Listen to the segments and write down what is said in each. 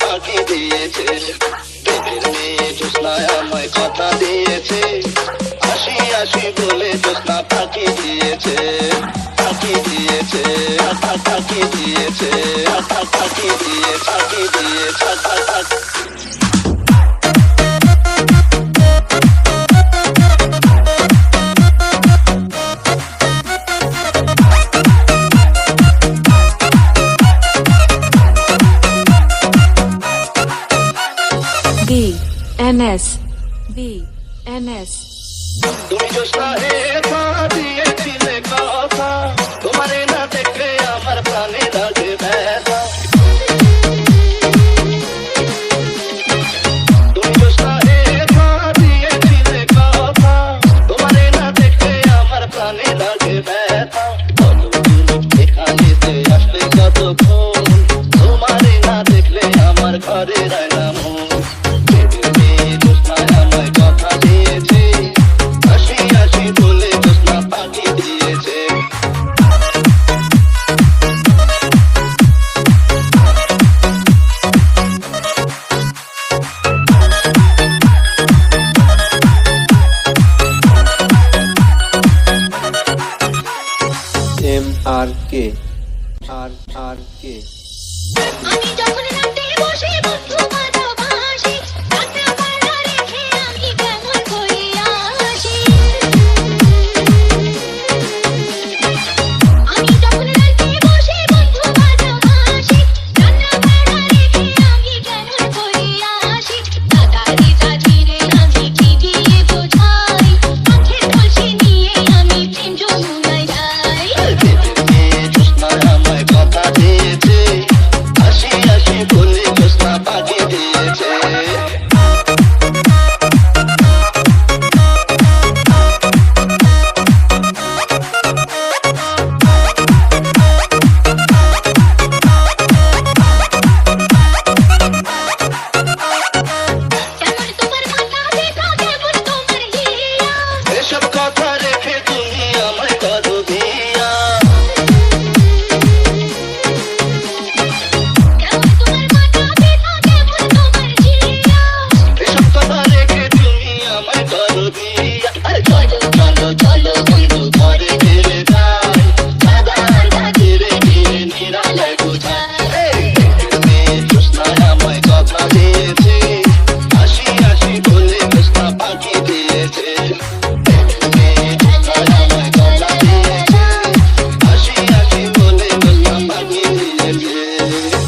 পাখি দিয়েছে, পেটের মেয়ে জ্যোৎস্নায় আমায় কথা দিয়েছে, আসি আসি বলে জ্যোৎস্না পাখি দিয়েছে, পাখি দিয়েছে, পাখি দিয়েছে, পাখি দিয়ে, পাখি দিয়েছে, BNS BNS তুমি জ্যোৎস্না হেথা দিয়েছিলে কথা, তোমারে না দেখলে আমার প্রাণে লাগে ব্যথা। তুমি জ্যোৎস্না হেথা দিয়েছিলে কথা, তোমারে না দেখলে আমার প্রাণে লাগে ব্যথা। এখানেতে আসলে কতক্ষণ, তোমারে না দেখলে আমার ঘরে রায় না মন। MRK RRK আমি যখন রাতে বসে বন্ধু বাজা ভাসি, রাতে পাড়া রেখে আমি কেমন করে আসি। আমি যখন রাতে বসে বন্ধু বাজা ভাসি, রাতে পাড়া রেখে আমি কেমন করে আসি। দাদারি সাজিয়ে আমি কি দিয়ে বোঝাই, চোখের কলসি নিয়ে আমি প্রেম যমুনায় যাই। কথা দিয়েছে, আসি আসি বলে জ্যোৎস্না পাখি দিয়েছে। কেমন তোমার মাথা দেখা, কেমন তোমার হিয়া, এসব কথা রেখে তুমি আমায় করো দিয়া। কেমন তোমার মাথা দেখা, কেমন তোমার হিয়া। এসব কথা রেখে তুমি আমায় করো দিয়া। আরে চলো চলো চলো বন্ধু ঘরে ফিরে যাই, সাদার ঘাটে গিয়ে নিরালায় বোঝাই। মেয়ে জ্যোৎস্নায় আমায় কথা দিয়েছে, আসি আসি বলে জ্যোৎস্না পাখি দিয়েছে। মেয়ে জ্যোৎস্নায় আমায় কথা দিয়েছে, আসি আসি বলে জ্যোৎস্না পাখি দিয়েছে।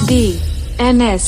BNS